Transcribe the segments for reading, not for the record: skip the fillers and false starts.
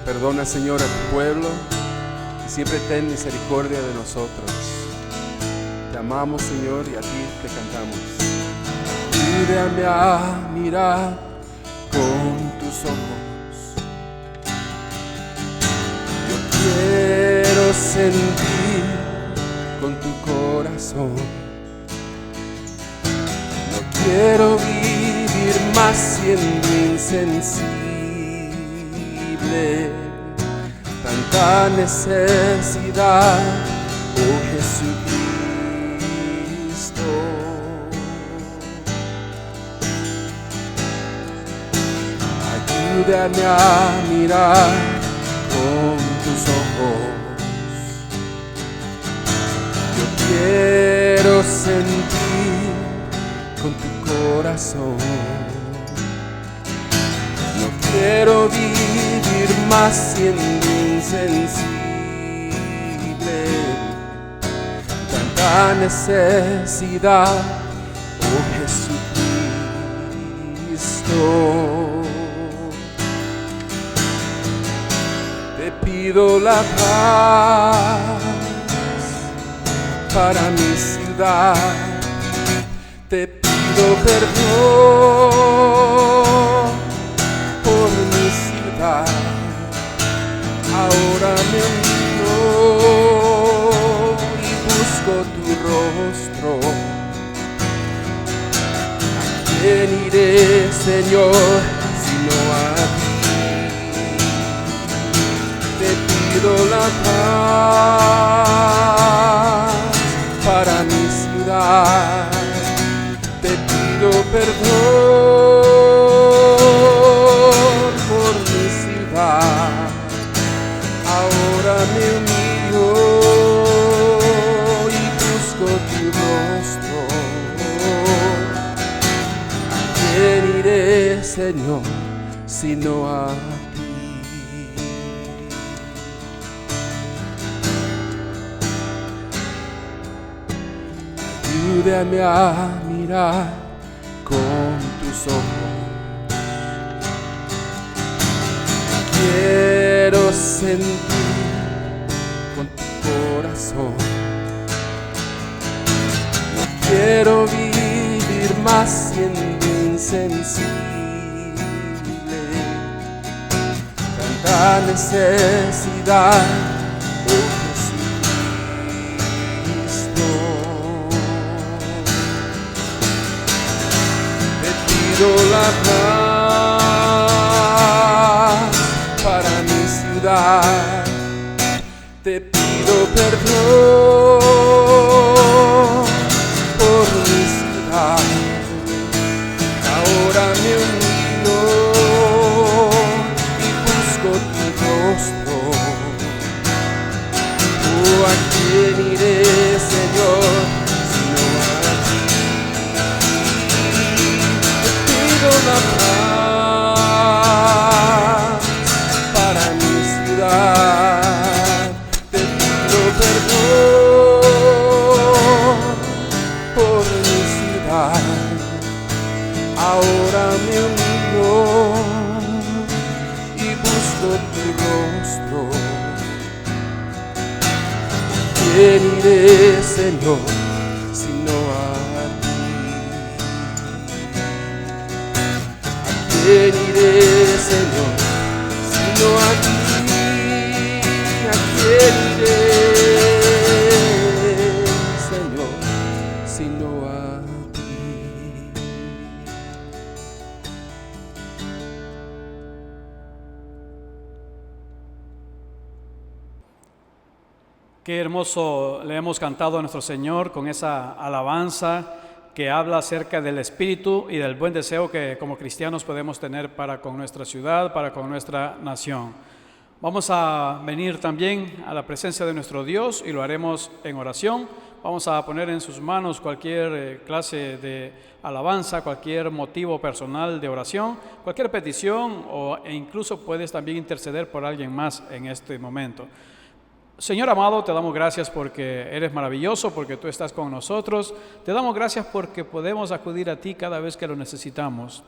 Perdona, Señor, a tu pueblo y siempre ten misericordia de nosotros. Te amamos, Señor, y a ti te cantamos. Ayúdame a mirar con tus ojos. Yo quiero sentir con tu corazón. No quiero vivir más siendo insensible. Tanta necesidad, oh Jesucristo. Ayúdame a mirar con tus ojos. Yo quiero sentir con tu corazón. No quiero vivir más siendo insensible. Tanta necesidad, oh Jesucristo. Te pido la paz para mi ciudad. Te pido perdón por mi ciudad. Ahora me uno y busco tu rostro. ¿A quién iré, Señor, sino a ti? Te pido la paz para mi ciudad. Te pido perdón por mi ciudad. Ahora me humillo y busco tu rostro. ¿A quién iré, Señor, sino a ti? Ayúdame a mirar con tus ojos. Quiero sentir con tu corazón. No quiero vivir más siendo insensible. Tanta necesidad, oh Jesucristo. Te pido la paz para mi ciudad. Te pido perdón por mi ciudad. Ahora me uno y busco tu rostro. ¿A quién iré, Señor, sino a ti? Te pido la paz para mi ciudad. Te pido perdón por mi ciudad. Ahora me humillo y busco tu rostro. ¿Quién iré, Señor, sino a ti? ¿A quién iré, Señor, sino a ti? ¿A quién iré, Señor, sino a ti? Qué hermoso le hemos cantado a nuestro Señor con esa alabanza que habla acerca del espíritu y del buen deseo que como cristianos podemos tener para con nuestra ciudad, para con nuestra nación. Vamos a venir también a la presencia de nuestro Dios y lo haremos en oración. Vamos a poner en sus manos cualquier clase de alabanza, cualquier motivo personal de oración, cualquier petición e incluso puedes también interceder por alguien más en este momento. Señor amado, te damos gracias porque eres maravilloso, porque tú estás con nosotros. Te damos gracias porque podemos acudir a ti cada vez que lo necesitamos.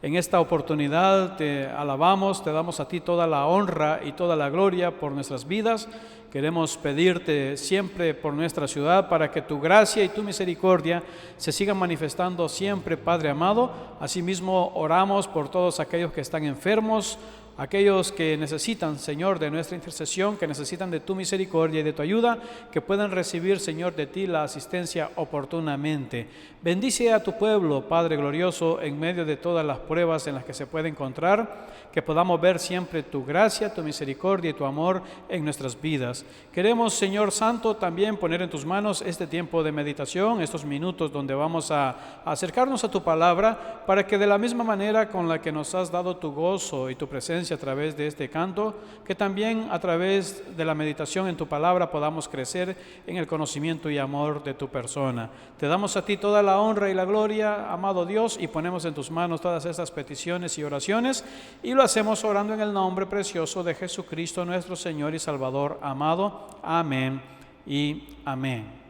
En esta oportunidad te alabamos, te damos a ti toda la honra y toda la gloria por nuestras vidas. Queremos pedirte siempre por nuestra ciudad para que tu gracia y tu misericordia se sigan manifestando siempre, Padre amado. Asimismo, oramos por todos aquellos que están enfermos, aquellos que necesitan, Señor, de nuestra intercesión, que necesitan de tu misericordia y de tu ayuda, que puedan recibir, Señor, de ti la asistencia oportunamente. Bendice a tu pueblo, Padre glorioso, en medio de todas las pruebas en las que se puede encontrar, que podamos ver siempre tu gracia, tu misericordia y tu amor en nuestras vidas. Queremos, Señor Santo, también poner en tus manos este tiempo de meditación, estos minutos donde vamos a acercarnos a tu palabra, para que de la misma manera con la que nos has dado tu gozo y tu presencia a través de este canto, que también a través de la meditación en tu palabra podamos crecer en el conocimiento y amor de tu persona. Te damos a ti toda la honra y la gloria, amado Dios, y ponemos en tus manos todas estas peticiones y oraciones, y lo hacemos orando en el nombre precioso de Jesucristo, nuestro Señor y Salvador amado. Amén y amén.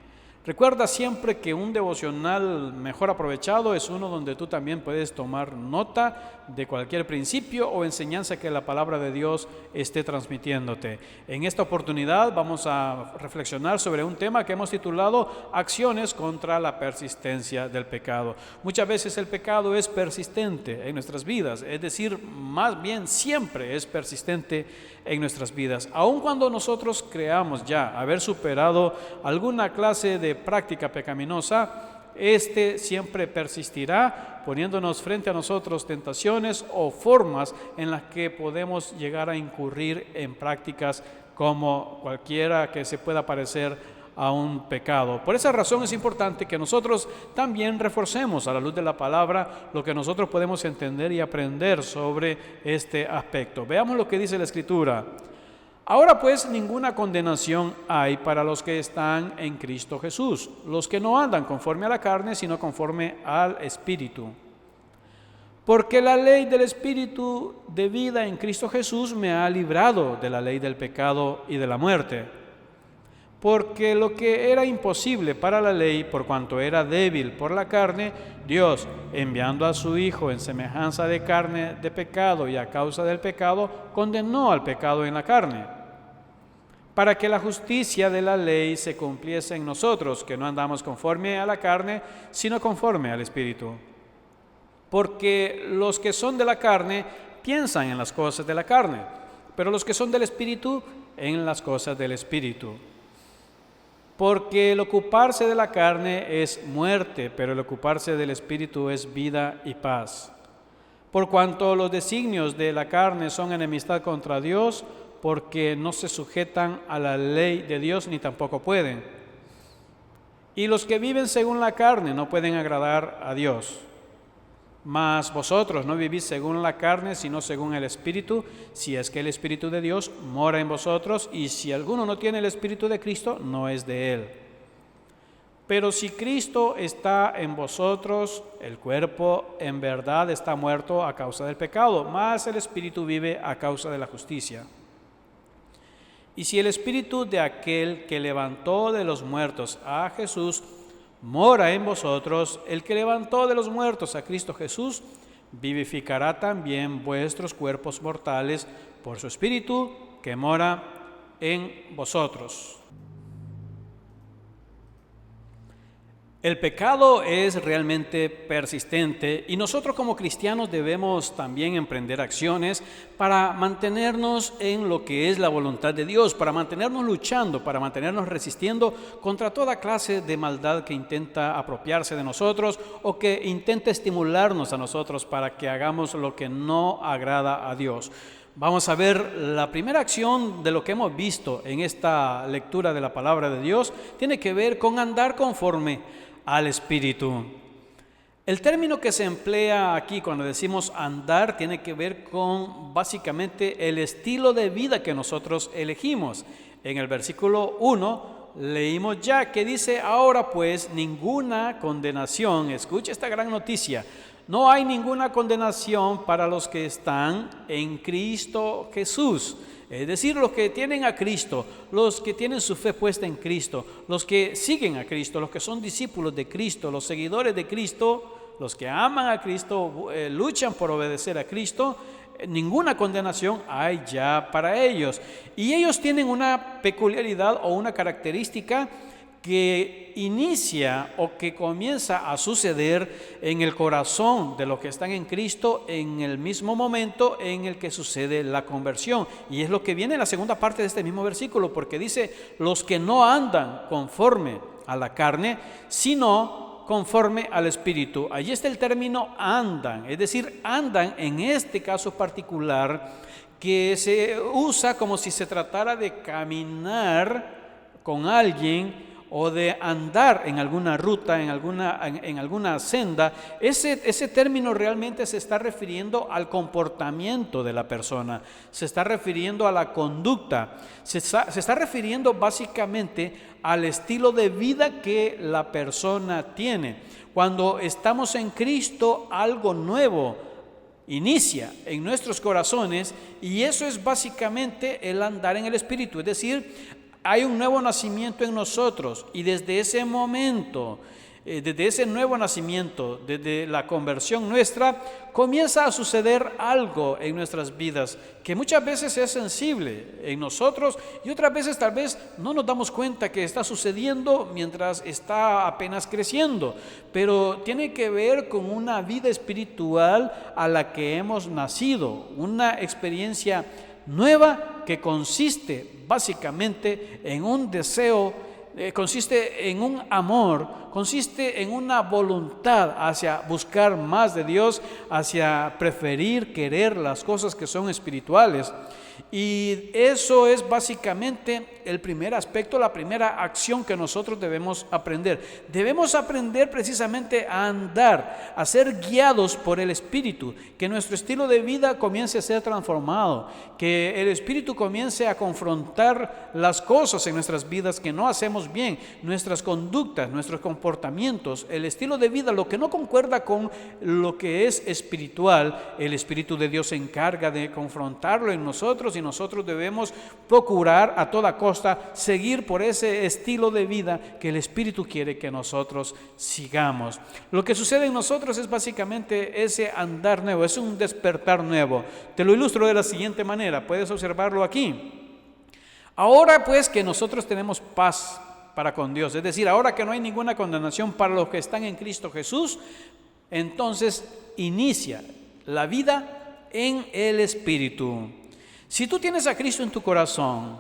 Recuerda siempre que un devocional mejor aprovechado es uno donde tú también puedes tomar nota de cualquier principio o enseñanza que la palabra de Dios esté transmitiéndote. En esta oportunidad vamos a reflexionar sobre un tema que hemos titulado Acciones contra la persistencia del pecado. Muchas veces el pecado es persistente en nuestras vidas, es decir, más bien siempre es persistente en nuestras vidas. Aun cuando nosotros creamos ya haber superado alguna clase de práctica pecaminosa, este siempre persistirá, poniéndonos frente a nosotros tentaciones o formas en las que podemos llegar a incurrir en prácticas como cualquiera que se pueda parecer a un pecado. Por esa razón es importante que nosotros también reforcemos a la luz de la palabra lo que nosotros podemos entender y aprender sobre este aspecto. Veamos lo que dice la Escritura. Ahora pues ninguna condenación hay para los que están en Cristo Jesús, los que no andan conforme a la carne, sino conforme al Espíritu. Porque la ley del Espíritu de vida en Cristo Jesús me ha librado de la ley del pecado y de la muerte. Porque lo que era imposible para la ley, por cuanto era débil por la carne, Dios, enviando a su Hijo en semejanza de carne de pecado y a causa del pecado, condenó al pecado en la carne, para que la justicia de la ley se cumpliese en nosotros, que no andamos conforme a la carne, sino conforme al Espíritu. Porque los que son de la carne piensan en las cosas de la carne, pero los que son del Espíritu en las cosas del Espíritu. Porque el ocuparse de la carne es muerte, pero el ocuparse del Espíritu es vida y paz. Por cuanto los designios de la carne son enemistad contra Dios, porque no se sujetan a la ley de Dios ni tampoco pueden. Y los que viven según la carne no pueden agradar a Dios. Mas vosotros no vivís según la carne, sino según el Espíritu, si es que el Espíritu de Dios mora en vosotros, y si alguno no tiene el Espíritu de Cristo, no es de él. Pero si Cristo está en vosotros, el cuerpo en verdad está muerto a causa del pecado, mas el Espíritu vive a causa de la justicia. Y si el Espíritu de aquel que levantó de los muertos a Jesús mora en vosotros, el que levantó de los muertos a Cristo Jesús, vivificará también vuestros cuerpos mortales por su Espíritu que mora en vosotros. El pecado es realmente persistente y nosotros como cristianos debemos también emprender acciones para mantenernos en lo que es la voluntad de Dios, para mantenernos luchando, para mantenernos resistiendo contra toda clase de maldad que intenta apropiarse de nosotros o que intenta estimularnos a nosotros para que hagamos lo que no agrada a Dios. Vamos a ver la primera acción de lo que hemos visto en esta lectura de la palabra de Dios. Tiene que ver con andar conforme al Espíritu. El término que se emplea aquí cuando decimos andar tiene que ver con básicamente el estilo de vida que nosotros elegimos. En el versículo 1 leímos ya que dice, ahora pues ninguna condenación, escucha esta gran noticia, no hay ninguna condenación para los que están en Cristo Jesús. Es decir, los que tienen a Cristo, los que tienen su fe puesta en Cristo, los que siguen a Cristo, los que son discípulos de Cristo, los seguidores de Cristo, los que aman a Cristo, luchan por obedecer a Cristo, ninguna condenación hay ya para ellos. Y ellos tienen una peculiaridad o una característica que inicia o que comienza a suceder en el corazón de los que están en Cristo en el mismo momento en el que sucede la conversión. Y es lo que viene en la segunda parte de este mismo versículo, porque dice: los que no andan conforme a la carne, sino conforme al Espíritu. Allí está el término andan, es decir, andan en este caso particular que se usa como si se tratara de caminar con alguien o de andar en alguna ruta, en alguna senda. Ese término realmente se está refiriendo al comportamiento de la persona, se está refiriendo a la conducta, se está refiriendo básicamente al estilo de vida que la persona tiene. Cuando estamos en Cristo, algo nuevo inicia en nuestros corazones, y eso es básicamente el andar en el Espíritu, es decir, hay un nuevo nacimiento en nosotros, y desde ese momento, desde ese nuevo nacimiento, desde la conversión nuestra, comienza a suceder algo en nuestras vidas que muchas veces es sensible en nosotros, y otras veces tal vez no nos damos cuenta que está sucediendo mientras está apenas creciendo, pero tiene que ver con una vida espiritual a la que hemos nacido, una experiencia nueva que consiste básicamente en un deseo, consiste en un amor, consiste en una voluntad hacia buscar más de Dios, hacia preferir, querer las cosas que son espirituales. Y eso es básicamente el primer aspecto, la primera acción que nosotros debemos aprender. Debemos aprender precisamente a andar, a ser guiados por el Espíritu, que nuestro estilo de vida comience a ser transformado, que el Espíritu comience a confrontar las cosas en nuestras vidas que no hacemos bien, nuestras conductas, nuestros comportamientos, el estilo de vida, lo que no concuerda con lo que es espiritual. El Espíritu de Dios se encarga de confrontarlo en nosotros, y nosotros debemos procurar a toda costa seguir por ese estilo de vida que el Espíritu quiere que nosotros sigamos. Lo que sucede en nosotros es básicamente ese andar nuevo, es un despertar nuevo. Te lo ilustro de la siguiente manera, puedes observarlo aquí. Ahora pues que nosotros tenemos paz para con Dios, es decir, ahora que no hay ninguna condenación para los que están en Cristo Jesús, entonces inicia la vida en el Espíritu. Si tú tienes a Cristo en tu corazón,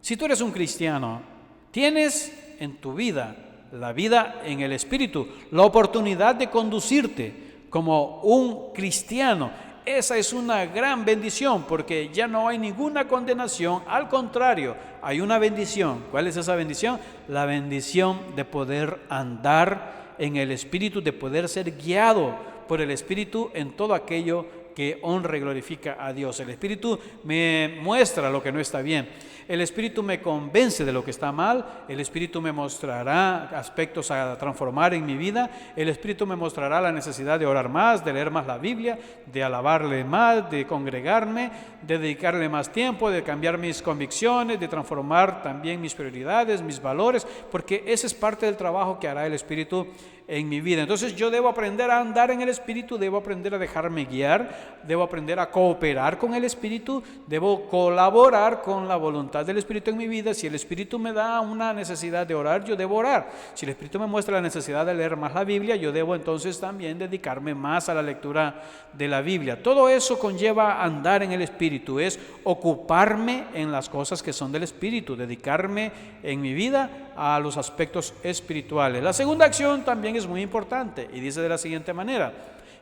si tú eres un cristiano, tienes en tu vida la vida en el Espíritu, la oportunidad de conducirte como un cristiano. Esa es una gran bendición, porque ya no hay ninguna condenación, al contrario, hay una bendición. ¿Cuál es esa bendición? La bendición de poder andar en el Espíritu, de poder ser guiado por el Espíritu en todo aquello que honra y glorifica a Dios. El Espíritu me muestra lo que no está bien. El Espíritu me convence de lo que está mal. El Espíritu me mostrará aspectos a transformar en mi vida. El Espíritu me mostrará la necesidad de orar más, de leer más la Biblia, de alabarle más, de congregarme, de dedicarle más tiempo, de cambiar mis convicciones, de transformar también mis prioridades, mis valores, porque ese es parte del trabajo que hará el Espíritu en mi vida. Entonces yo debo aprender a andar en el Espíritu, debo aprender a dejarme guiar, debo aprender a cooperar con el Espíritu, debo colaborar con la voluntad del Espíritu en mi vida. Si el Espíritu me da una necesidad de orar, yo debo orar. Si el Espíritu me muestra la necesidad de leer más la Biblia, yo debo entonces también dedicarme más a la lectura de la Biblia. Todo eso conlleva andar en el Espíritu, es ocuparme en las cosas que son del Espíritu, dedicarme en mi vida a los aspectos espirituales. La segunda acción también es muy importante y dice de la siguiente manera: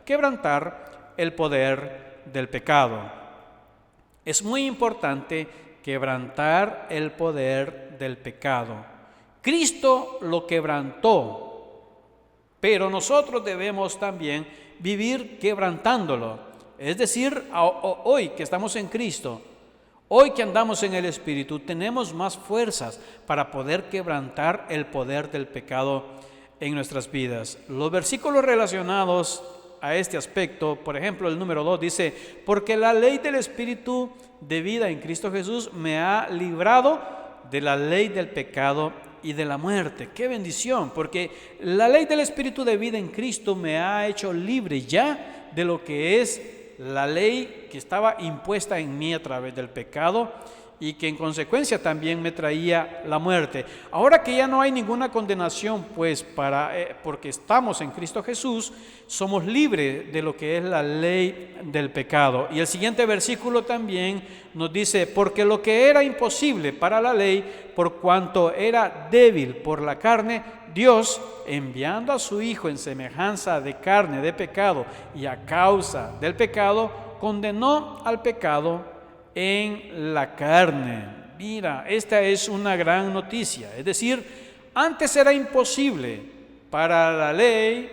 quebrantar el poder del pecado. Es muy importante quebrantar el poder del pecado. Cristo lo quebrantó, pero nosotros debemos también vivir quebrantándolo. Es decir, hoy que estamos en Cristo, hoy que andamos en el Espíritu, tenemos más fuerzas para poder quebrantar el poder del pecado en nuestras vidas. Los versículos relacionados a este aspecto, por ejemplo, el número 2 dice: porque la ley del Espíritu de vida en Cristo Jesús me ha librado de la ley del pecado y de la muerte. ¡Qué bendición! Porque la ley del Espíritu de vida en Cristo me ha hecho libre ya de lo que es la ley que estaba impuesta en mí a través del pecado y que en consecuencia también me traía la muerte. Ahora que ya no hay ninguna condenación, pues porque estamos en Cristo Jesús, somos libres de lo que es la ley del pecado. Y el siguiente versículo también nos dice, porque lo que era imposible para la ley, por cuanto era débil por la carne, Dios, enviando a su Hijo en semejanza de carne de pecado y a causa del pecado, condenó al pecado en la carne. Mira, esta es una gran noticia. Es decir, antes era imposible para la ley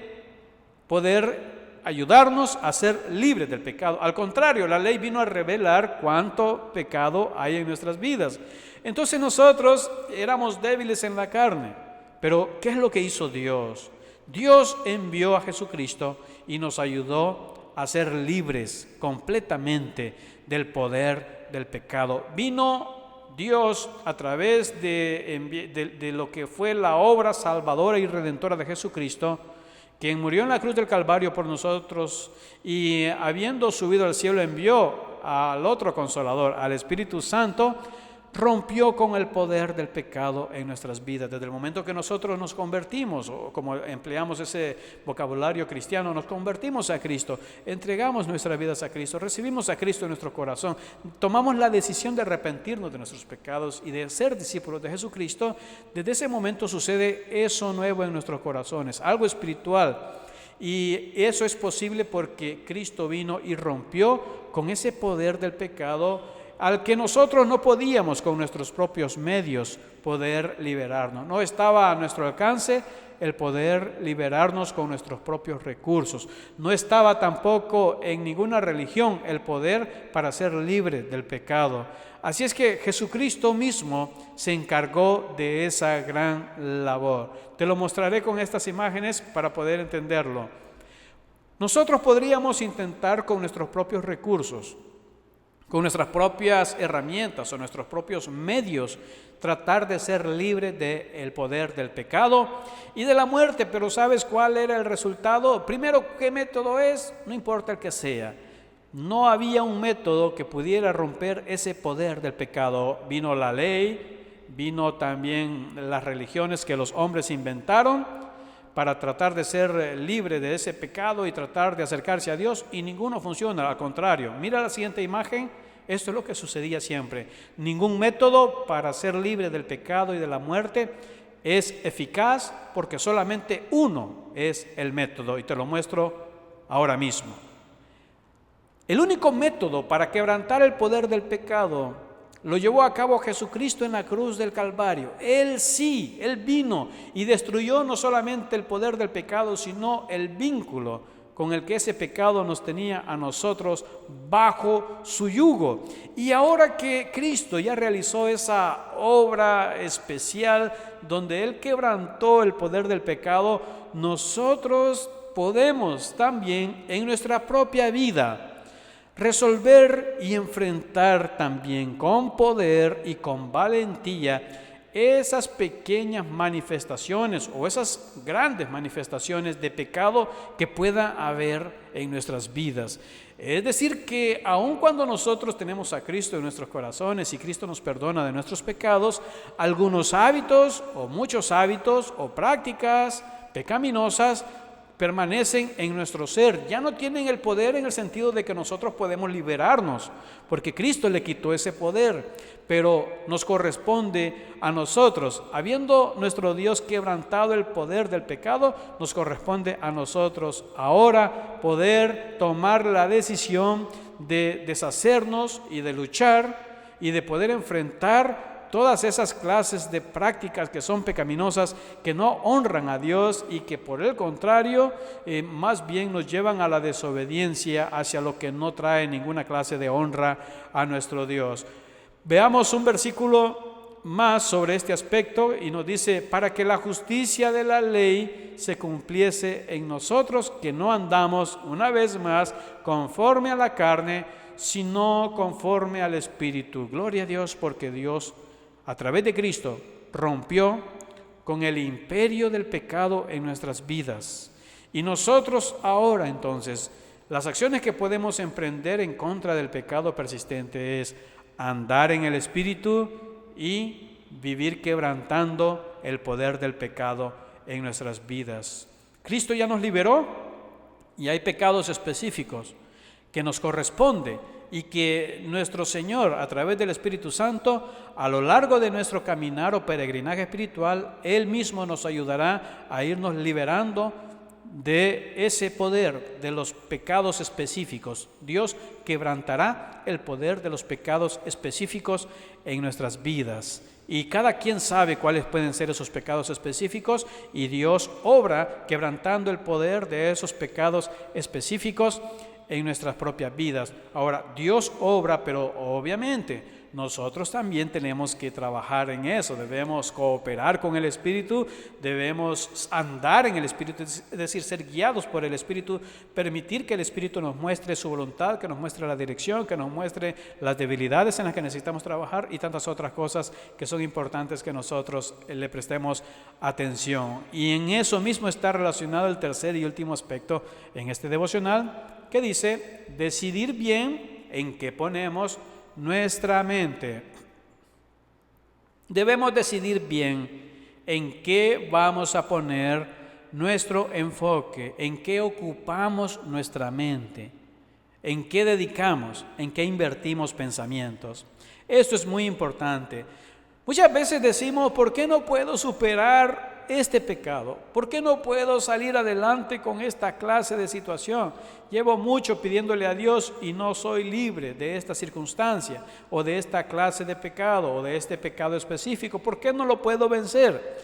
poder ayudarnos a ser libres del pecado. Al contrario, la ley vino a revelar cuánto pecado hay en nuestras vidas. Entonces nosotros éramos débiles en la carne. Pero ¿qué es lo que hizo Dios? Dios envió a Jesucristo y nos ayudó a ser libres completamente del poder del pecado. Vino Dios a través de lo que fue la obra salvadora y redentora de Jesucristo, quien murió en la cruz del Calvario por nosotros y habiendo subido al cielo envió al otro Consolador, al Espíritu Santo, rompió con el poder del pecado en nuestras vidas. Desde el momento que nosotros nos convertimos, o como empleamos ese vocabulario cristiano, nos convertimos a Cristo, entregamos nuestras vidas a Cristo, recibimos a Cristo en nuestro corazón, tomamos la decisión de arrepentirnos de nuestros pecados y de ser discípulos de Jesucristo. Desde ese momento sucede eso nuevo en nuestros corazones, algo espiritual. Y eso es posible porque Cristo vino y rompió con ese poder del pecado al que nosotros no podíamos con nuestros propios medios poder liberarnos. No estaba a nuestro alcance el poder liberarnos con nuestros propios recursos. No estaba tampoco en ninguna religión el poder para ser libre del pecado. Así es que Jesucristo mismo se encargó de esa gran labor. Te lo mostraré con estas imágenes para poder entenderlo. Nosotros podríamos intentar con nuestros propios recursos, con nuestras propias herramientas o nuestros propios medios, tratar de ser libres del poder del pecado y de la muerte. Pero ¿sabes cuál era el resultado? Primero, ¿qué método es? No importa el que sea. No había un método que pudiera romper ese poder del pecado. Vino la ley, vino también las religiones que los hombres inventaron para tratar de ser libre de ese pecado y tratar de acercarse a Dios, y ninguno funciona. Al contrario, mira la siguiente imagen. Esto es lo que sucedía siempre. Ningún método para ser libre del pecado y de la muerte es eficaz, porque solamente uno es el método, y te lo muestro ahora mismo. El único método para quebrantar el poder del pecado lo llevó a cabo Jesucristo en la cruz del Calvario. Él vino y destruyó no solamente el poder del pecado, sino el vínculo con el que ese pecado nos tenía a nosotros bajo su yugo. Y ahora que Cristo ya realizó esa obra especial donde Él quebrantó el poder del pecado, nosotros podemos también en nuestra propia vida resolver y enfrentar también con poder y con valentía esas pequeñas manifestaciones o esas grandes manifestaciones de pecado que pueda haber en nuestras vidas. Es decir, que aun cuando nosotros tenemos a Cristo en nuestros corazones y Cristo nos perdona de nuestros pecados, algunos hábitos o muchos hábitos o prácticas pecaminosas permanecen en nuestro ser. Ya no tienen el poder en el sentido de que nosotros podemos liberarnos, porque Cristo le quitó ese poder. Pero nos corresponde a nosotros, habiendo nuestro Dios quebrantado el poder del pecado, nos corresponde a nosotros ahora poder tomar la decisión de deshacernos y de luchar y de poder enfrentar todas esas clases de prácticas que son pecaminosas, que no honran a Dios y que por el contrario más bien nos llevan a la desobediencia hacia lo que no trae ninguna clase de honra a nuestro Dios. Veamos un versículo más sobre este aspecto y nos dice: para que la justicia de la ley se cumpliese en nosotros, que no andamos una vez más conforme a la carne, sino conforme al Espíritu. Gloria a Dios, porque Dios a través de Cristo rompió con el imperio del pecado en nuestras vidas. Y nosotros ahora entonces, las acciones que podemos emprender en contra del pecado persistente es andar en el Espíritu y vivir quebrantando el poder del pecado en nuestras vidas. Cristo ya nos liberó y hay pecados específicos que nos corresponde y que nuestro Señor, a través del Espíritu Santo, a lo largo de nuestro caminar o peregrinaje espiritual, Él mismo nos ayudará a irnos liberando de ese poder de los pecados específicos. Dios quebrantará el poder de los pecados específicos en nuestras vidas. Y cada quien sabe cuáles pueden ser esos pecados específicos, y Dios obra quebrantando el poder de esos pecados específicos en nuestras propias vidas. Ahora, Dios obra, pero obviamente nosotros también tenemos que trabajar en eso. Debemos cooperar con el Espíritu, debemos andar en el Espíritu, es decir, ser guiados por el Espíritu, permitir que el Espíritu nos muestre su voluntad, que nos muestre la dirección, que nos muestre las debilidades en las que necesitamos trabajar y tantas otras cosas que son importantes que nosotros le prestemos atención. Y en eso mismo está relacionado el tercer y último aspecto en este devocional, que dice: decidir bien en qué ponemos nuestra mente. Debemos decidir bien en qué vamos a poner nuestro enfoque, en qué ocupamos nuestra mente, en qué dedicamos, en qué invertimos pensamientos. Esto es muy importante. Muchas veces decimos: ¿por qué no puedo superar este pecado? ¿Por qué no puedo salir adelante con esta clase de situación? Llevo mucho pidiéndole a Dios y no soy libre de esta circunstancia o de esta clase de pecado o de este pecado específico. ¿Por qué no lo puedo vencer?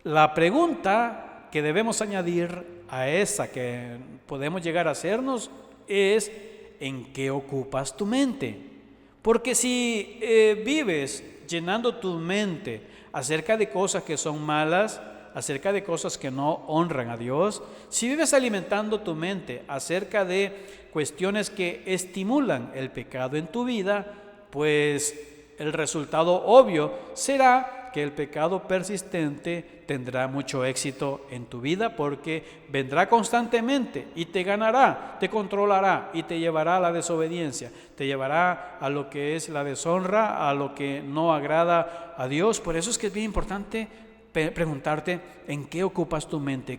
La pregunta que debemos añadir a esa que podemos llegar a hacernos es: ¿en qué ocupas tu mente? Porque si vives llenando tu mente acerca de cosas que son malas, acerca de cosas que no honran a Dios, si vives alimentando tu mente acerca de cuestiones que estimulan el pecado en tu vida, pues el resultado obvio será que el pecado persistente tendrá mucho éxito en tu vida, porque vendrá constantemente y te ganará, te controlará y te llevará a la desobediencia, te llevará a lo que es la deshonra, a lo que no agrada a Dios. Por eso es que es bien importante preguntarte: ¿en qué ocupas tu mente?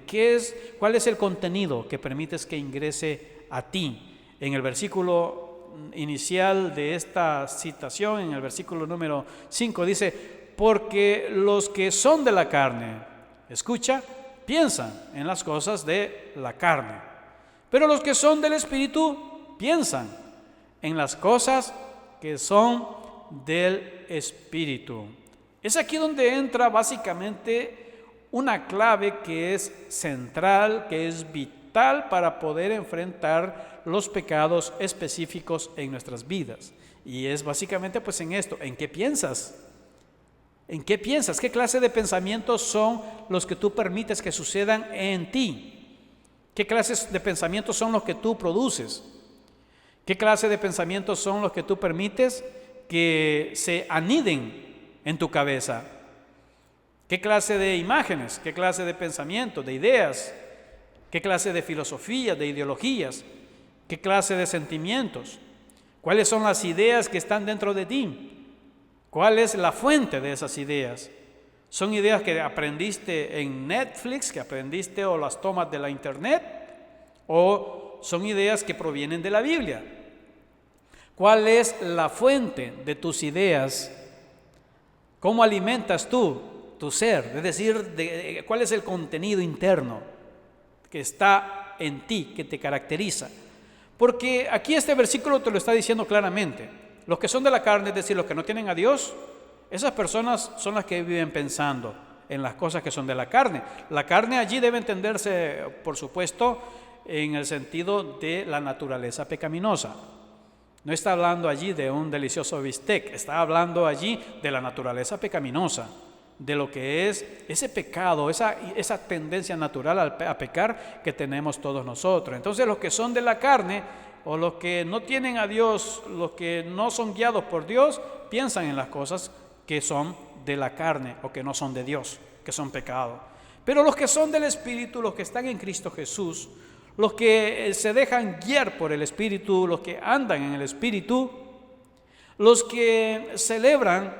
¿Cuál es el contenido que permites que ingrese a ti? En el versículo inicial de esta citación, en el versículo número 5, dice: porque los que son de la carne, escucha, piensan en las cosas de la carne, pero los que son del Espíritu piensan en las cosas que son del Espíritu. Es aquí donde entra básicamente una clave que es central, que es vital para poder enfrentar los pecados específicos en nuestras vidas. Y es básicamente pues en esto: ¿en qué piensas? ¿En qué piensas? ¿Qué clase de pensamientos son los que tú permites que sucedan en ti? ¿Qué clases de pensamientos son los que tú produces? ¿Qué clase de pensamientos son los que tú permites que se aniden en tu cabeza? ¿Qué clase de imágenes? ¿Qué clase de pensamientos, de ideas? ¿Qué clase de filosofías, de ideologías? ¿Qué clase de sentimientos? ¿Cuáles son las ideas que están dentro de ti? ¿Cuál es la fuente de esas ideas? ¿Son ideas que aprendiste en Netflix, que aprendiste o las tomas de la internet? ¿O son ideas que provienen de la Biblia? ¿Cuál es la fuente de tus ideas? ¿Cómo alimentas tú tu ser? Es decir, ¿cuál es el contenido interno que está en ti, que te caracteriza? Porque aquí este versículo te lo está diciendo claramente. Los que son de la carne, es decir, los que no tienen a Dios, esas personas son las que viven pensando en las cosas que son de la carne. La carne allí debe entenderse, por supuesto, en el sentido de la naturaleza pecaminosa. No está hablando allí de un delicioso bistec, está hablando allí de la naturaleza pecaminosa, de lo que es ese pecado, esa tendencia natural a pecar que tenemos todos nosotros. Entonces, los que son de la carne, o los que no tienen a Dios, los que no son guiados por Dios, piensan en las cosas que son de la carne o que no son de Dios. que son pecado. Pero los que son del Espíritu, los que están en Cristo Jesús, los que se dejan guiar por el Espíritu, los que andan en el Espíritu, los que celebran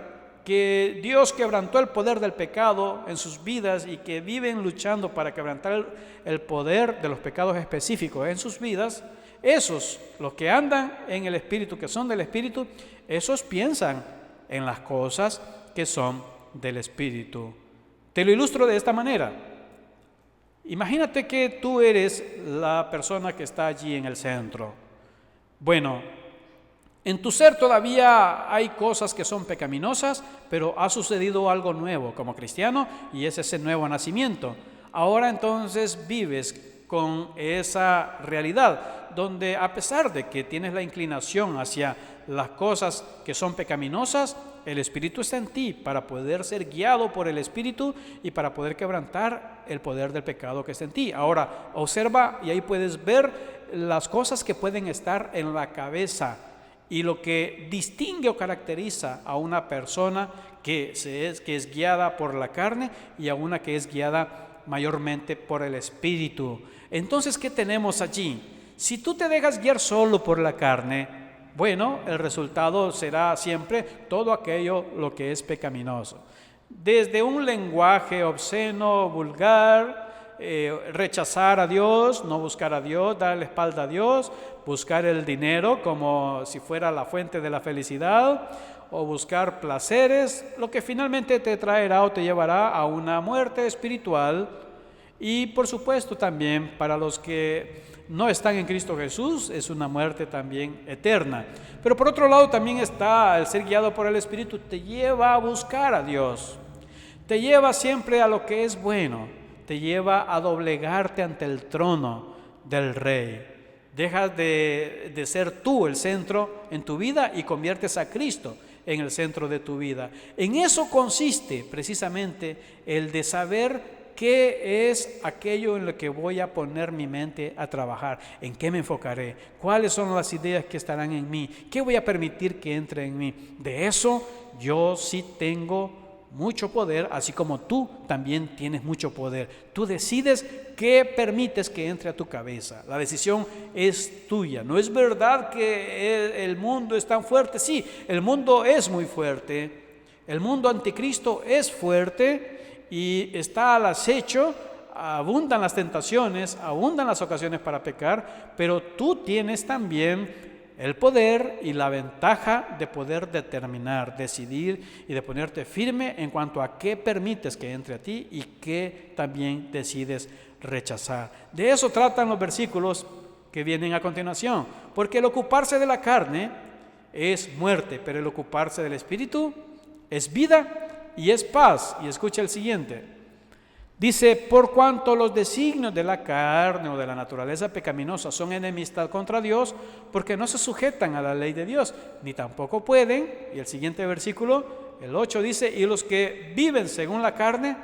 que Dios quebrantó el poder del pecado en sus vidas y que viven luchando para quebrantar el poder de los pecados específicos en sus vidas, esos, los que andan en el Espíritu, que son del Espíritu, esos piensan en las cosas que son del Espíritu. Te lo ilustro de esta manera. Imagínate que tú eres la persona que está allí en el centro. Bueno, en tu ser todavía hay cosas que son pecaminosas, pero ha sucedido algo nuevo como cristiano y es ese nuevo nacimiento. Ahora entonces vives con esa realidad, donde a pesar de que tienes la inclinación hacia las cosas que son pecaminosas, el Espíritu está en ti para poder ser guiado por el Espíritu y para poder quebrantar el poder del pecado que está en ti. Ahora, observa y ahí puedes ver las cosas que pueden estar en la cabeza y lo que distingue o caracteriza a una persona que es guiada por la carne y a una que es guiada mayormente por el Espíritu. Entonces, ¿qué tenemos allí? Si tú te dejas guiar solo por la carne, bueno, el resultado será siempre todo aquello lo que es pecaminoso. Desde un lenguaje obsceno, vulgar, rechazar a Dios, no buscar a Dios, dar la espalda a Dios, buscar el dinero como si fuera la fuente de la felicidad, o buscar placeres, lo que finalmente te traerá o te llevará a una muerte espiritual. Y por supuesto también para los que no están en Cristo Jesús es una muerte también eterna. Pero por otro lado también está el ser guiado por el Espíritu, te lleva a buscar a Dios, te lleva siempre a lo que es bueno, te lleva a doblegarte ante el trono del Rey. Dejas de ser tú el centro en tu vida y conviertes a Cristo en el centro de tu vida. En eso consiste precisamente el de saber qué es aquello en lo que voy a poner mi mente a trabajar, en qué me enfocaré, cuáles son las ideas que estarán en mí, qué voy a permitir que entre en mí. De eso yo sí tengo mucho poder, así como tú también tienes mucho poder. Tú decides qué permites que entre a tu cabeza. La decisión es tuya. No es verdad que el mundo es tan fuerte. Sí, el mundo es muy fuerte. El mundo anticristo es fuerte y está al acecho. Abundan las tentaciones, abundan las ocasiones para pecar, pero tú tienes también el poder y la ventaja de poder determinar, decidir y de ponerte firme en cuanto a qué permites que entre a ti y qué también decides rechazar. De eso tratan los versículos que vienen a continuación, porque el ocuparse de la carne es muerte, pero el ocuparse del Espíritu es vida y es paz. Y escucha el siguiente. Dice, por cuanto los designios de la carne o de la naturaleza pecaminosa son enemistad contra Dios, porque no se sujetan a la ley de Dios, ni tampoco pueden. Y el siguiente versículo, el 8 dice, y los que viven según la carne,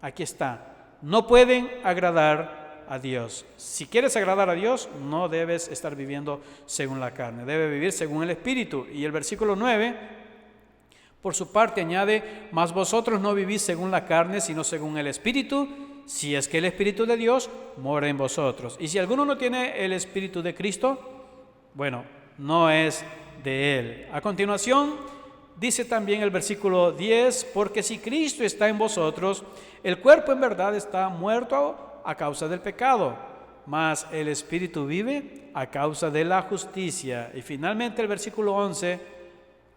aquí está, no pueden agradar a Dios. Si quieres agradar a Dios, no debes estar viviendo según la carne, debes vivir según el Espíritu. Y el versículo 9, por su parte añade, mas vosotros no vivís según la carne, sino según el Espíritu, si es que el Espíritu de Dios mora en vosotros. Y si alguno no tiene el Espíritu de Cristo, bueno, no es de él. A continuación, dice también el versículo 10, porque si Cristo está en vosotros, el cuerpo en verdad está muerto a causa del pecado, mas el Espíritu vive a causa de la justicia. Y finalmente el versículo 11,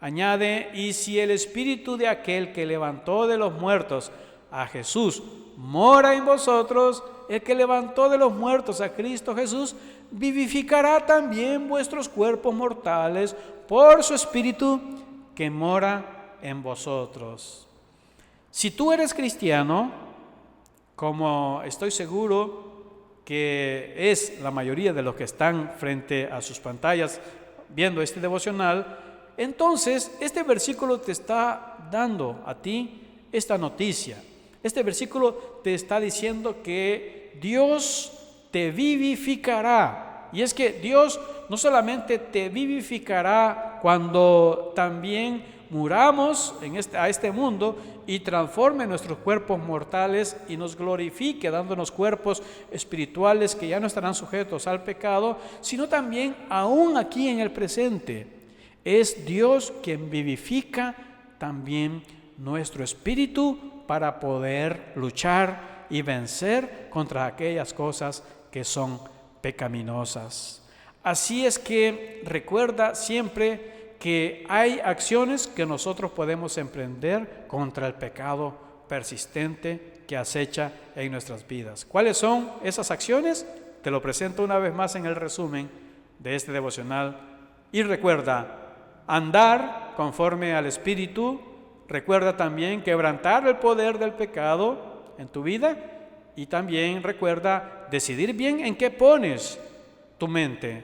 añade, y si el Espíritu de aquel que levantó de los muertos a Jesús mora en vosotros, el que levantó de los muertos a Cristo Jesús, vivificará también vuestros cuerpos mortales por su Espíritu que mora en vosotros. Si tú eres cristiano, como estoy seguro que es la mayoría de los que están frente a sus pantallas viendo este devocional, entonces, este versículo te está dando a ti esta noticia. Este versículo te está diciendo que Dios te vivificará. Y es que Dios no solamente te vivificará cuando también muramos a este mundo y transforme nuestros cuerpos mortales y nos glorifique dándonos cuerpos espirituales que ya no estarán sujetos al pecado, sino también aún aquí en el presente. Es Dios quien vivifica también nuestro espíritu para poder luchar y vencer contra aquellas cosas que son pecaminosas. Así es que recuerda siempre que hay acciones que nosotros podemos emprender contra el pecado persistente que acecha en nuestras vidas. ¿Cuáles son esas acciones? Te lo presento una vez más en el resumen de este devocional. Y recuerda, andar conforme al Espíritu. Recuerda también quebrantar el poder del pecado en tu vida. Y también recuerda decidir bien en qué pones tu mente.